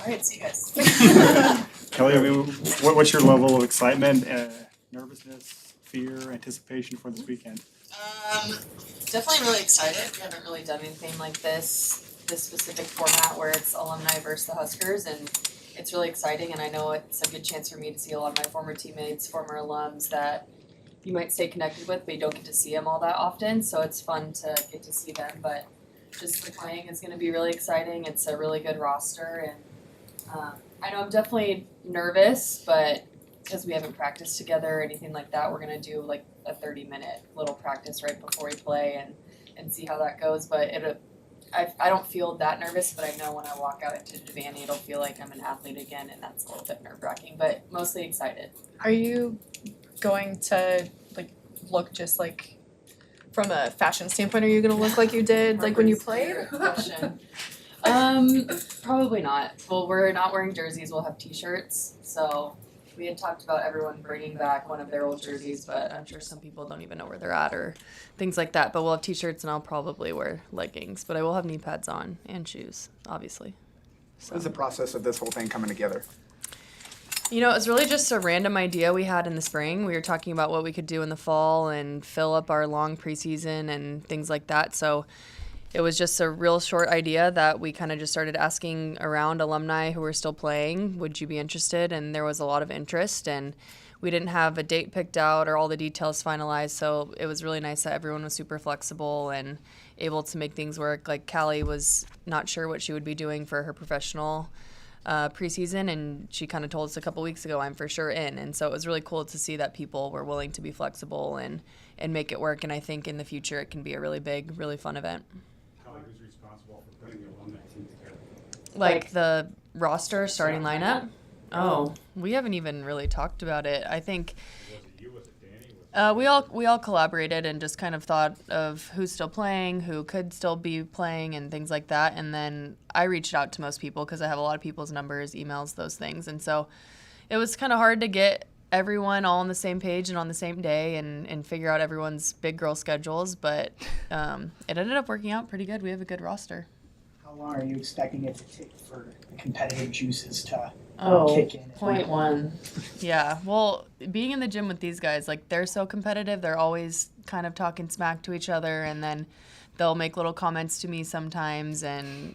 All right, see you guys. Kelly, I mean, what's your level of excitement, nervousness, fear, anticipation for this weekend? Definitely really excited. We haven't really done anything like this specific format where it's alumni versus the Huskers, and it's really exciting. And I know it's a good chance for me to see a lot of my former teammates, former alums that you might stay connected with, but you don't get to see them all that often. So it's fun to get to see them. But just the playing is going to be really exciting. It's a really good roster, and I know I'm definitely nervous, but because we haven't practiced together or anything like that, we're going to do like a 30-minute little practice right before we play and see how that goes. But I don't feel that nervous, but I know when I walk out into Devaney, it'll feel like I'm an athlete again, and that's a little bit nerve-wracking, but mostly excited. Are you going to like look just like from a fashion standpoint? Are you going to look like you did like when you played? Question. Probably not. Well, we're not wearing jerseys. We'll have T-shirts. So we had talked about everyone bringing back one of their old jerseys, but I'm sure some people don't even know where they're at or things like that. But we'll have T-shirts, and I'll probably wear leggings. But I will have knee pads on and shoes, obviously. So. What is the process of this whole thing coming together? You know, it was really just a random idea we had in the spring. We were talking about what we could do in the fall and fill up our long preseason and things like that. So it was just a real short idea that we kind of just started asking around alumni who were still playing, would you be interested? And there was a lot of interest, and we didn't have a date picked out or all the details finalized. So it was really nice that everyone was super flexible and able to make things work. Like Callie was not sure what she would be doing for her professional preseason, and she kind of told us a couple weeks ago, I'm for sure in. And so it was really cool to see that people were willing to be flexible and make it work. And I think in the future it can be a really big, really fun event. Who's responsible for putting the alumni team together? Like the roster starting lineup? Oh, we haven't even really talked about it. I think Was it you? Was it Danny? we all collaborated and just kind of thought of who's still playing, who could still be playing, and things like that. And then I reached out to most people because I have a lot of people's numbers, emails, those things. And so it was kind of hard to get everyone all on the same page and on the same day and figure out everyone's big girl schedules. But it ended up working out pretty good. We have a good roster. How long are you expecting it to take for the competitive juices to kick in? Point one. Yeah. Well, being in the gym with these guys, like, they're so competitive. They're always kind of talking smack to each other, and then they'll make little comments to me sometimes, and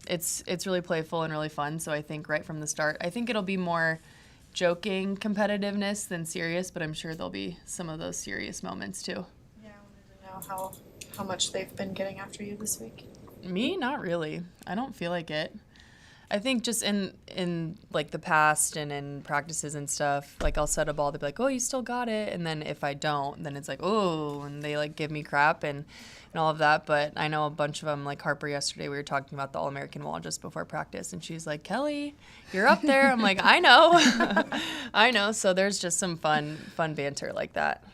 it's really playful and really fun. So I think right from the start, I think it'll be more joking competitiveness than serious, but I'm sure there'll be some of those serious moments too. Yeah, I wanted to know how much they've been getting after you this week. Me, not really. I don't feel like it. I think just in like the past and in practices and stuff, like I'll set a ball, they'll be like, oh, you still got it. And then if I don't, then it's like, oh, and they like give me crap and all of that. But I know a bunch of them, like Harper yesterday, we were talking about the All-American wall just before practice. And she's like, Kelly, you're up there. I'm like, I know. I know. So there's just some fun banter like that.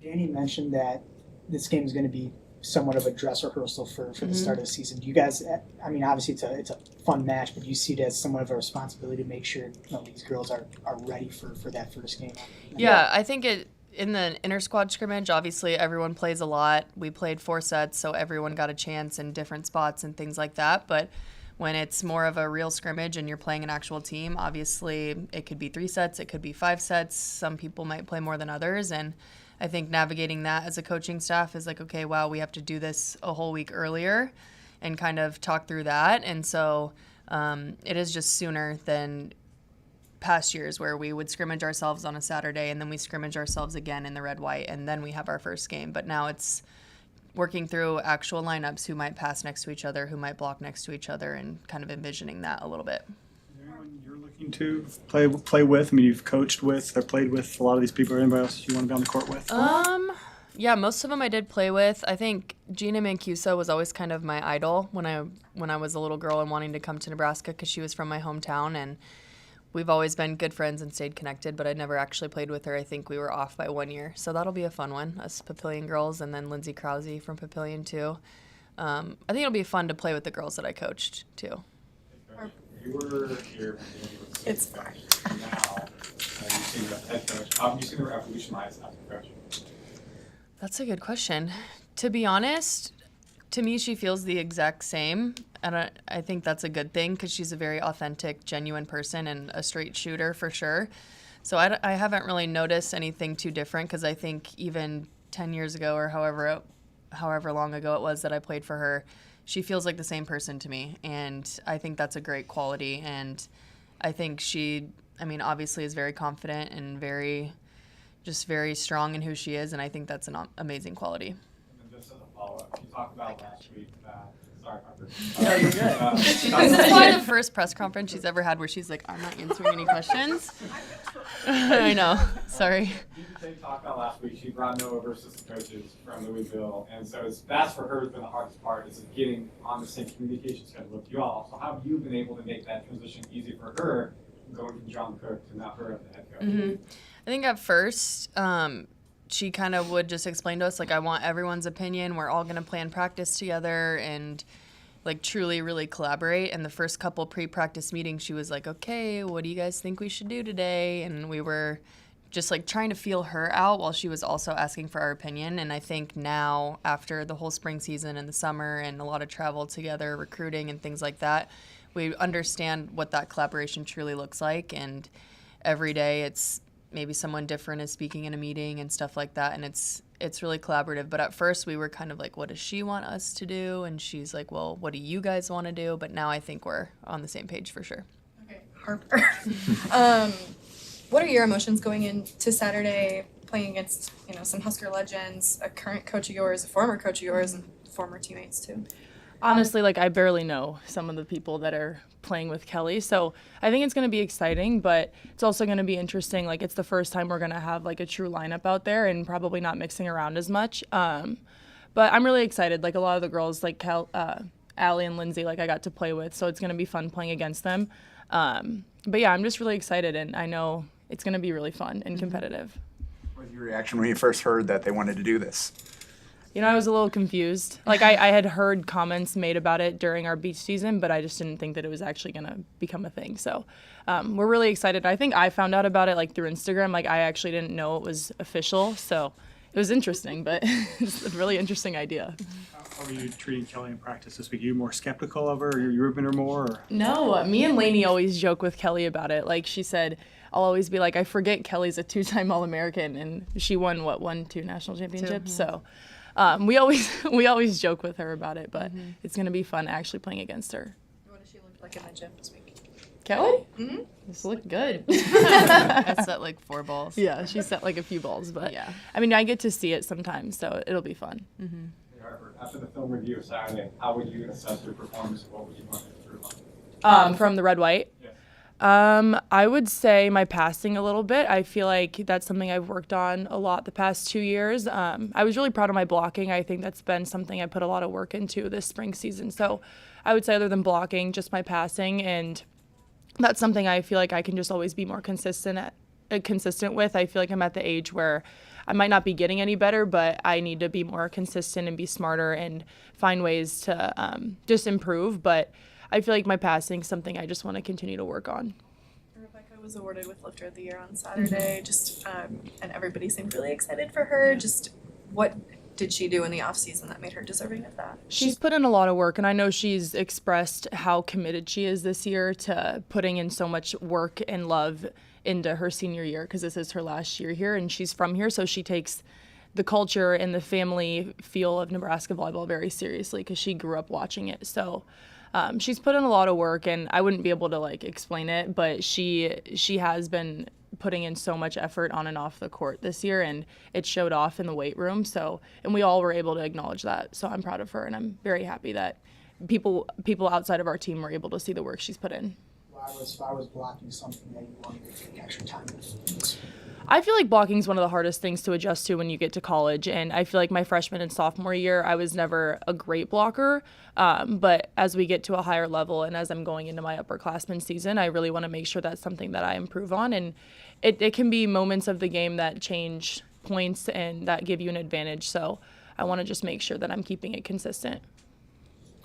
Danny mentioned that this game is going to be somewhat of a dress rehearsal for the start of the season. Do you guys, I mean, obviously it's a fun match, but do you see it as somewhat of a responsibility to make sure these girls are ready for that first game? Yeah, I think in the inter-squad scrimmage, obviously everyone plays a lot. We played 4 sets, so everyone got a chance in different spots and things like that. But when it's more of a real scrimmage and you're playing an actual team, obviously it could be 3 sets, it could be 5 sets. Some people might play more than others, and I think navigating that as a coaching staff is like, okay, wow, we have to do this a whole week earlier and kind of talk through that. And so it is just sooner than past years where we would scrimmage ourselves on a Saturday and then we scrimmage ourselves again in the red-white and then we have our first game. But now it's working through actual lineups, who might pass next to each other, who might block next to each other, and kind of envisioning that a little bit. You're looking to play with? I mean, you've coached with or played with a lot of these people. Or anybody else you want to be on the court with? Yeah, most of them I did play with. I think Gina Mancuso was always kind of my idol when I was a little girl and wanting to come to Nebraska because she was from my hometown, and we've always been good friends and stayed connected, but I'd never actually played with her. I think we were off by 1 year, so that'll be a fun one, us Papillion girls, and then Lindsay Krause from Papillion too. I think it'll be fun to play with the girls that I coached too. You were here when you were It's now you've seen the head coach. How have you seen her revolutionize as a coach? That's a good question. To be honest, to me, she feels the exact same. I think that's a good thing because she's a very authentic, genuine person and a straight shooter for sure. So I haven't really noticed anything too different because I think even 10 years ago or however long ago it was that I played for her, she feels like the same person to me. And I think that's a great quality. And I think obviously is very confident and very strong in who she is. And I think that's an amazing quality. And then just as a follow-up, you talked about last week that, sorry, Parker. No, you're good. This is probably the first press conference she's ever had where she's like, I'm not answering any questions. I know. Sorry. You talked about last week, she brought no over assistant coaches from Louisville, and so that's for her has been the hardest part, is getting on the same communication schedule with you all. So how have you been able to make that transition easy for her, going from John Cook to now her as the head coach? Mm-hmm. I think at first, she kind of would just explain to us, like, I want everyone's opinion. We're all going to plan practice together and, like, truly, really collaborate. And the first couple pre-practice meetings, she was like, okay, what do you guys think we should do today? And we were just, like, trying to feel her out while she was also asking for our opinion. And I think now, after the whole spring season and the summer and a lot of travel together, recruiting and things like that, we understand what that collaboration truly looks like. And every day it's maybe someone different is speaking in a meeting and stuff like that, and it's really collaborative. But at first we were kind of like, what does she want us to do? And she's like, well, what do you guys want to do? But now I think we're on the same page for sure. Okay, Harper. What are your emotions going into Saturday, playing against, some Husker legends, a current coach of yours, a former coach of yours, and former teammates too? Honestly, I barely know some of the people that are playing with Kelly, so I think it's going to be exciting, but it's also going to be interesting. It's the first time we're going to have, a true lineup out there and probably not mixing around as much. But I'm really excited. A lot of the girls, Allie and Lindsay, I got to play with, so it's going to be fun playing against them. But yeah, I'm just really excited, and I know it's going to be really fun and competitive. What was your reaction when you first heard that they wanted to do this? I was a little confused. I had heard comments made about it during our beach season, but I just didn't think that it was actually going to become a thing. So we're really excited. I think I found out about it through Instagram. I actually didn't know it was official. So it was interesting, but it's a really interesting idea. How are you treating Kelly in practice this week? Are you more skeptical of her? Are you rooting her more? Or? No, me and Lainey always joke with Kelly about it. She said, I'll always be like, I forget Kelly's a 2-time All-American, and she won, 2 national championships? 2. So we always joke with her about it, but it's going to be fun actually playing against her. What does she look like in the gym this week? Kelly? Mm-hmm. This looked good. I set 4 balls. Yeah, she set a few balls, but yeah. I get to see it sometimes, so it'll be fun. Mm-hmm. Hey, Harper, after the film review of Saturday, how would you assess your performance? What would you want to improve on? From the red-white? Yes. I would say my passing a little bit. I feel like that's something I've worked on a lot the past 2 years. I was really proud of my blocking. I think that's been something I put a lot of work into this spring season. So I would say other than blocking, just my passing, and that's something I feel like I can just always be more consistent with. I feel like I'm at the age where I might not be getting any better, but I need to be more consistent and be smarter and find ways to just improve. But I feel like my passing is something I just want to continue to work on. Rebecca was awarded with Lifter of the Year on Saturday, and everybody seemed really excited for her. Just what did she do in the off season that made her deserving of that? She's put in a lot of work, and I know she's expressed how committed she is this year to putting in so much work and love into her senior year, because this is her last year here, and she's from here, so she takes the culture and the family feel of Nebraska volleyball very seriously because she grew up watching it. So she's put in a lot of work, and I wouldn't be able to explain it, but she has been putting in so much effort on and off the court this year, and it showed off in the weight room. So, and we all were able to acknowledge that. So I'm proud of her, and I'm very happy that people outside of our team were able to see the work she's put in. Why was blocking something that you wanted to take extra time with? I feel like blocking is one of the hardest things to adjust to when you get to college, and I feel like my freshman and sophomore year, I was never a great blocker, but as we get to a higher level and as I'm going into my upperclassman season, I really want to make sure that's something that I improve on, and it can be moments of the game that change points and that give you an advantage, so I want to just make sure that I'm keeping it consistent.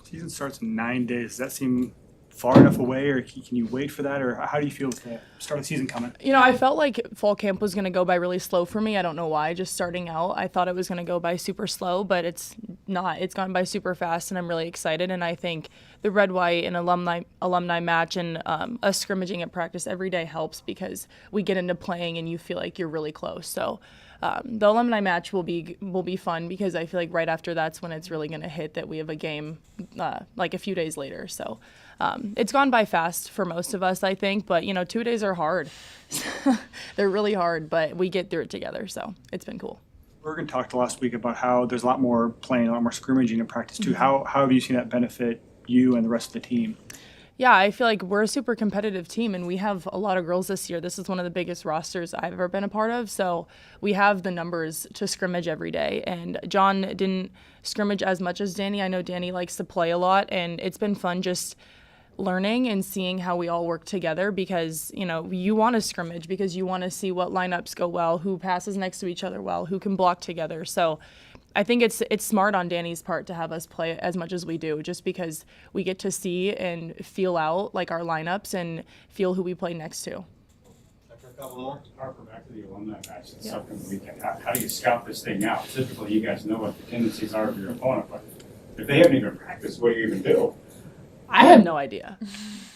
Season starts in 9 days. Does that seem far enough away, or can you wait for that, or how do you feel with the start of the season coming? You know, I felt like fall camp was going to go by really slow for me. I don't know why. Just starting out, I thought it was going to go by super slow, but it's not. It's gone by super fast, and I'm really excited. And I think the red, white, and alumni match and us scrimmaging at practice every day helps because we get into playing and you feel like you're really close. So the alumni match will be fun because I feel like right after that's when it's really going to hit that we have a game like a few days later. So it's gone by fast for most of us, I think, but 2 days are hard. They're really hard, but we get through it together, so it's been cool. Bergen talked last week about how there's a lot more playing, a lot more scrimmaging in practice too. How have you seen that benefit you and the rest of the team? Yeah, I feel like we're a super competitive team, and we have a lot of girls this year. This is one of the biggest rosters I've ever been a part of, so we have the numbers to scrimmage every day. And John didn't scrimmage as much as Danny. I know Danny likes to play a lot, and it's been fun just learning and seeing how we all work together because, you want to scrimmage because you want to see what lineups go well, who passes next to each other well, who can block together. So I think it's smart on Danny's part to have us play as much as we do just because we get to see and feel out like our lineups and feel who we play next to. After a couple more, Harper, back to the alumni match this upcoming weekend. How do you scout this thing out? Typically, you guys know what the tendencies are of your opponent, but if they haven't even practiced, what do you even do? I have no idea.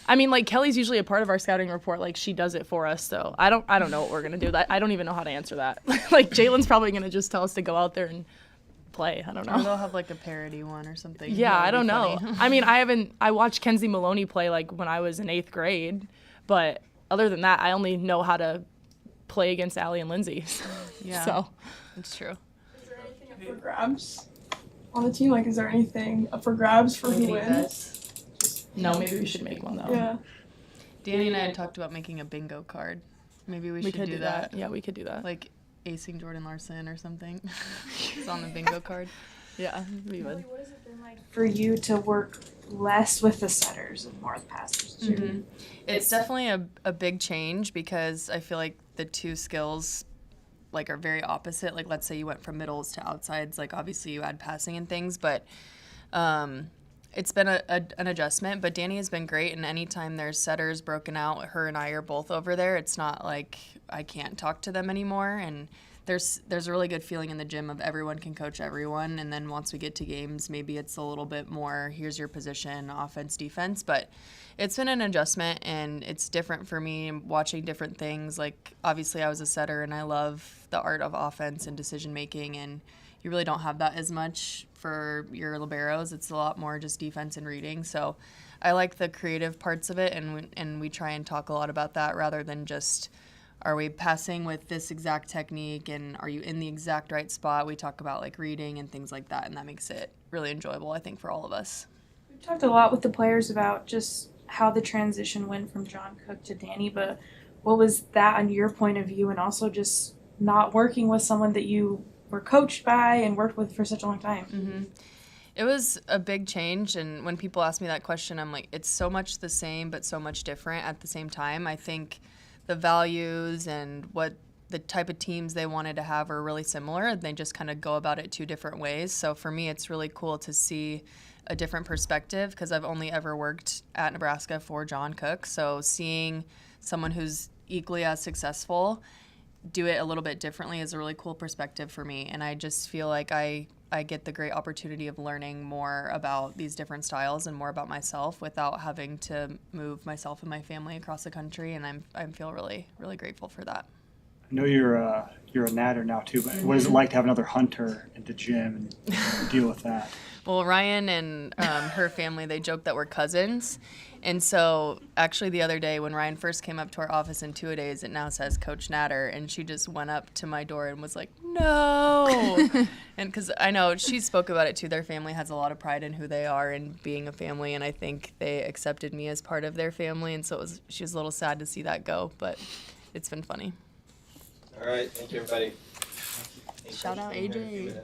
I mean, like Kelly's usually a part of our scouting report. Like she does it for us. So I don't know what we're gonna do. I don't even know how to answer that. Like Jalen's probably gonna just tell us to go out there and play. I don't know. Or they'll have like a parody one or something. Yeah, That would I don't be know. funny. I mean, I watched Kenzie Maloney play like when I was in 8th grade, but other than that, I only know how to play against Allie and Lindsay. Yeah. So It's true. Is there anything up for grabs on the team? Like, is there anything up for grabs for who wins? no, maybe we should make one though. Yeah. Danny and I had talked about making a bingo card. Maybe we should could do that. Yeah, we could do that. Like acing Jordan Larson or something. It's on the bingo card. Yeah, we would. What has it been like for you to work less with the setters and more with passers? Mm-hmm. It's definitely a big change because I feel like the two skills like are very opposite. Like let's say you went from middles to outsides, like obviously you add passing and things, but it's been an adjustment. But Danny has been great, and anytime there's setters broken out, her and I are both over there. It's not like I can't talk to them anymore, and there's a really good feeling in the gym of everyone can coach everyone. And then once we get to games, maybe it's a little bit more, here's your position, offense, defense. But it's been an adjustment, and it's different for me watching different things. Like obviously I was a setter, and I love the art of offense and decision making, and you really don't have that as much for your liberos. It's a lot more just defense and reading. So I like the creative parts of it, and we try and talk a lot about that rather than just, are we passing with this exact technique and are you in the exact right spot? We talk about like reading and things like that, and that makes it really enjoyable, I think, for all of us. We've talked a lot with the players about just how the transition went from John Cook to Danny, but what was that on your point of view, and also just not working with someone that you were coached by and worked with for such a long time? Mm-hmm. It was a big change, and when people ask me that question, I'm like, it's so much the same but so much different at the same time. I think the values and what the type of teams they wanted to have are really similar, and they just kind of go about it two different ways. So for me, it's really cool to see a different perspective because I've only ever worked at Nebraska for John Cook. So seeing someone who's equally as successful do it a little bit differently is a really cool perspective for me. And I just feel like I get the great opportunity of learning more about these different styles and more about myself without having to move myself and my family across the country. And I feel really, really grateful for that. I know you're a natter now too, but what is it like to have another hunter in the gym and deal with that? Well, Ryan and her family, they joke that we're cousins. And so actually the other day when Ryan first came up to our office in two-a-days, it now says Coach Natter, and she just went up to my door and was like, no. And because I know she spoke about it too. Their family has a lot of pride in who they are and being a family, and I think they accepted me as part of their family. And so she was a little sad to see that go, but it's been funny. All right, thank you, everybody. Shout out AJ.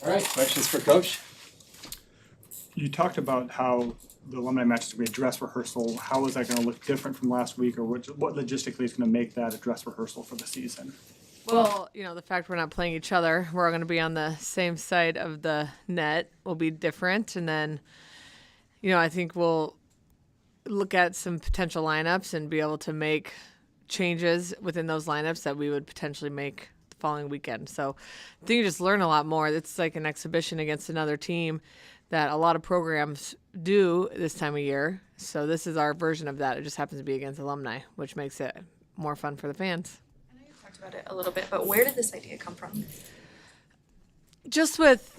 All right, questions for Coach? You talked about how the alumni match is going to be a dress rehearsal. How is that going to look different from last week, or what logistically is going to make that a dress rehearsal for the season? Well, the fact we're not playing each other, we're all going to be on the same side of the net will be different. And then, I think we'll look at some potential lineups and be able to make changes within those lineups that we would potentially make the following weekend. So I think you just learn a lot more. It's like an exhibition against another team that a lot of programs do this time of year. So this is our version of that. It just happens to be against alumni, which makes it more fun for the fans. I know you talked about it a little bit, but where did this idea come from? Just with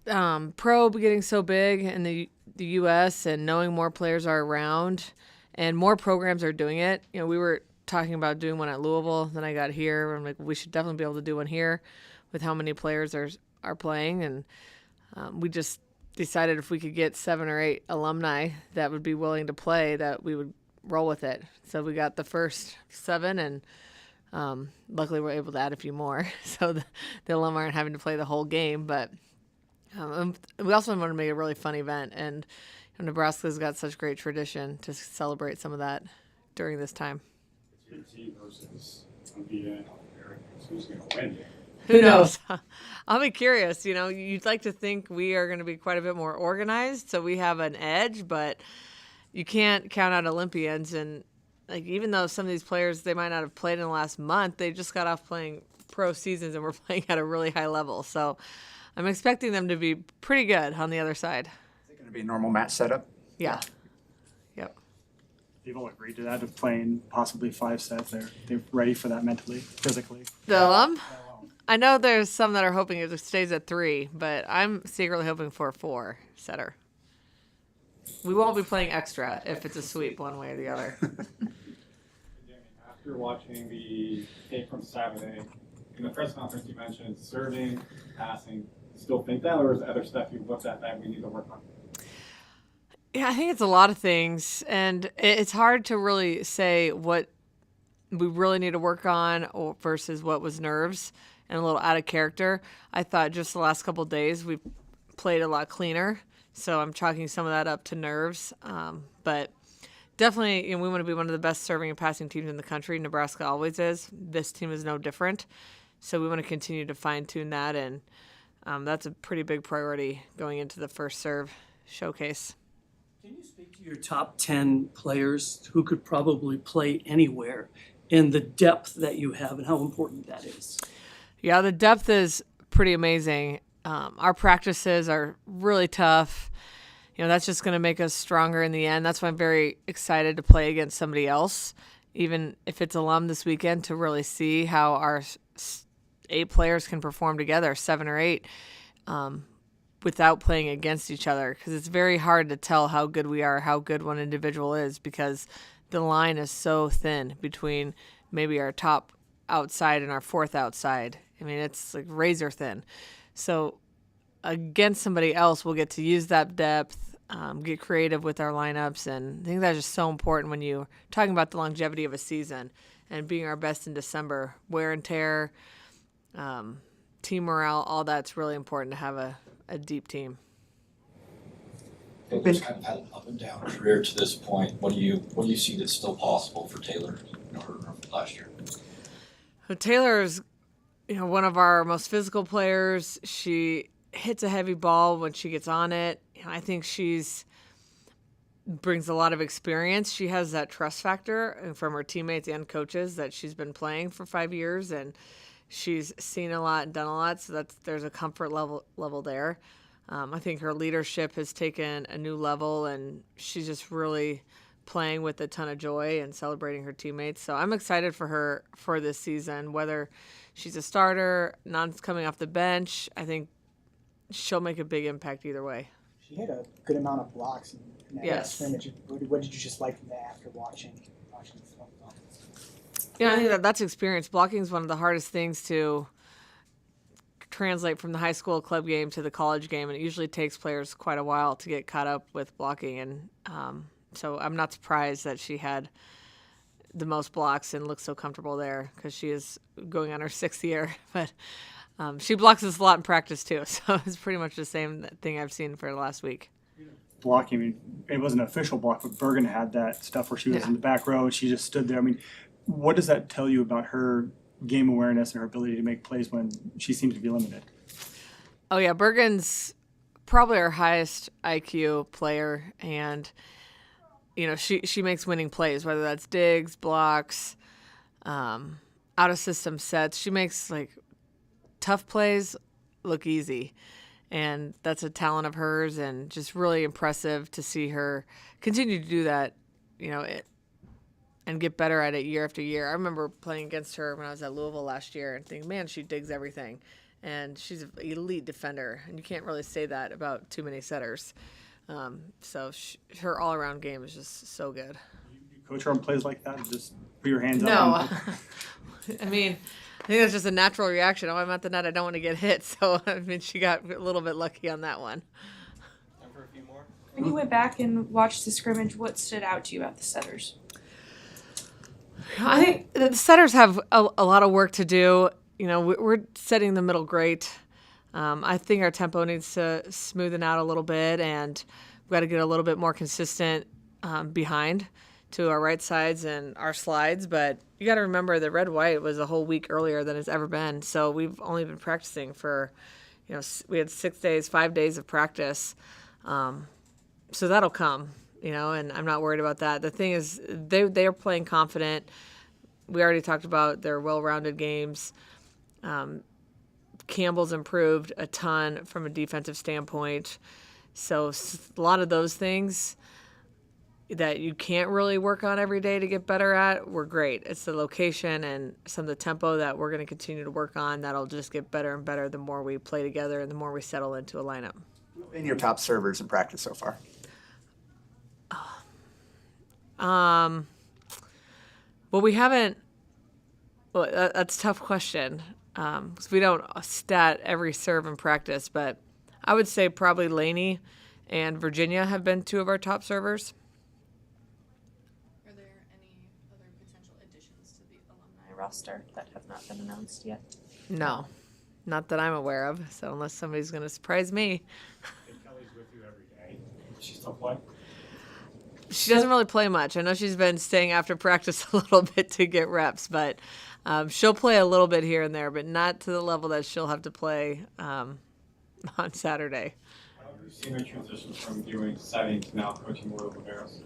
pro getting so big in the U.S. and knowing more players are around and more programs are doing it. We were talking about doing one at Louisville. Then I got here. I'm like, we should definitely be able to do one here with how many players are playing. And we just decided if we could get 7 or 8 alumni that would be willing to play, that we would roll with it. So we got the first 7, and luckily we're able to add a few more. So the alumni aren't having to play the whole game. But we also want to make it a really fun event. And Nebraska's got such great tradition to celebrate some of that during this time. It's your team versus unbeaten Americans. Who's going to win? Who knows? I'll be curious. You'd like to think we are going to be quite a bit more organized, so we have an edge, but you can't count out Olympians. And even though some of these players, they might not have played in the last month, they just got off playing pro seasons and we're playing at a really high level. So I'm expecting them to be pretty good on the other side. Is it going to be a normal match setup? Yeah. Yep. They've all agreed to that, of playing possibly 5 sets. They're ready for that mentally, physically. The alum? I know there's some that are hoping it stays at 3, but I'm secretly hoping for a 4-setter. We won't be playing extra if it's a sweep one way or the other. After watching the tape from Saturday, in the press conference you mentioned serving, passing. Still think that, or is there other stuff you've looked at that we need to work on? Yeah, I think it's a lot of things, and it's hard to really say what we really need to work on versus what was nerves and a little out of character. I thought just the last couple of days we played a lot cleaner, so I'm chalking some of that up to nerves. But definitely, we want to be one of the best serving and passing teams in the country. Nebraska always is. This team is no different. So we want to continue to fine-tune that, and that's a pretty big priority going into the first serve showcase. Can you speak to your top 10 players who could probably play anywhere and the depth that you have and how important that is? Yeah, the depth is pretty amazing. Our practices are really tough. That's just going to make us stronger in the end. That's why I'm very excited to play against somebody else, even if it's alum this weekend, to really see how our 8 players can perform together, 7 or 8, without playing against each other. Because it's very hard to tell how good we are, how good one individual is, because the line is so thin between maybe our top outside and our 4th outside. It's like razor thin. So against somebody else, we'll get to use that depth, get creative with our lineups. And I think that's just so important when you're talking about the longevity of a season and being our best in December. Wear and tear, team morale, all that's really important to have a deep team. Taylor's kind of had an up and down career to this point. What do you see that's still possible for Taylor, her last year? So Taylor's, one of our most physical players. She hits a heavy ball when she gets on it. I think brings a lot of experience. She has that trust factor from her teammates and coaches that she's been playing for 5 years, and she's seen a lot and done a lot. So there's a comfort level there. I think her leadership has taken a new level, and she's just really playing with a ton of joy and celebrating her teammates. So I'm excited for her for this season, whether she's a starter, coming off the bench. I think she'll make a big impact either way. She had a good amount of blocks in that Yes. scrimmage. What did you just like from that after watching the film? Yeah, I think that's experience. Blocking is one of the hardest things to translate from the high school club game to the college game, and it usually takes players quite a while to get caught up with blocking. And so I'm not surprised that she had the most blocks and looks so comfortable there, because she is going on her 6th year. But She blocks us a lot in practice too, so it's pretty much the same thing I've seen for the last week. Blocking, I mean, it wasn't an official block, but Bergen had that stuff where she was in the back row and she just stood there. I mean, what does that tell you about her game awareness and her ability to make plays when she seems to be limited? Oh yeah, Bergen's probably our highest IQ player, and she makes winning plays, whether that's digs, blocks, out of system sets. She makes like tough plays look easy, and that's a talent of hers, and just really impressive to see her continue to do that, and get better at it year after year. I remember playing against her when I was at Louisville last year and thinking, man, she digs everything. And she's an elite defender, and you can't really say that about too many setters. So her all-around game is just so good. You coach her on plays like that and just put your hands up? No. I mean, I think that's just a natural reaction. Oh, I'm at the net. I don't want to get hit. So, I mean, she got a little bit lucky on that one. Time for a few more. When you went back and watched the scrimmage, what stood out to you about the setters? I think the setters have a lot of work to do. We're setting the middle great. I think our tempo needs to smoothen out a little bit, and we've got to get a little bit more consistent behind to our right sides and our slides. But you got to remember that red-white was a whole week earlier than it's ever been. So we've only been practicing for, we had 5 days of practice. So that'll come, and I'm not worried about that. The thing is, they are playing confident. We already talked about their well-rounded games. Campbell's improved a ton from a defensive standpoint. So a lot of those things that you can't really work on every day to get better at were great. It's the location and some of the tempo that we're going to continue to work on that'll just get better and better the more we play together and the more we settle into a lineup. And your top servers in practice so far? Well, we haven't. Well, that's a tough question because we don't stat every serve in practice. But I would say probably Laney and Virginia have been two of our top servers. Are there any other potential additions to the alumni roster that have not been announced yet? No, not that I'm aware of. So unless somebody's going to surprise me. And Kelly's with you every day. She still play? She doesn't really play much. I know she's been staying after practice a little bit to get reps, but she'll play a little bit here and there, but not to the level that she'll have to play on Saturday. How have you seen her transition from doing setting to now coaching more of the liberos?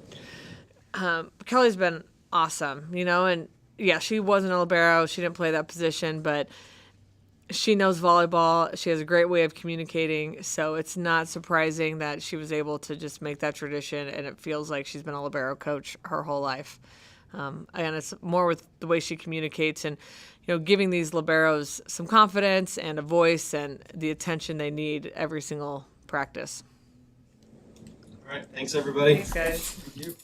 Kelly's been awesome, and yeah, she wasn't a libero. She didn't play that position, but she knows volleyball. She has a great way of communicating, so it's not surprising that she was able to just make that tradition, and it feels like she's been a libero coach her whole life. And it's more with the way she communicates and, giving these liberos some confidence and a voice and the attention they need every single practice. All right, thanks everybody. Thanks, guys. Thank you.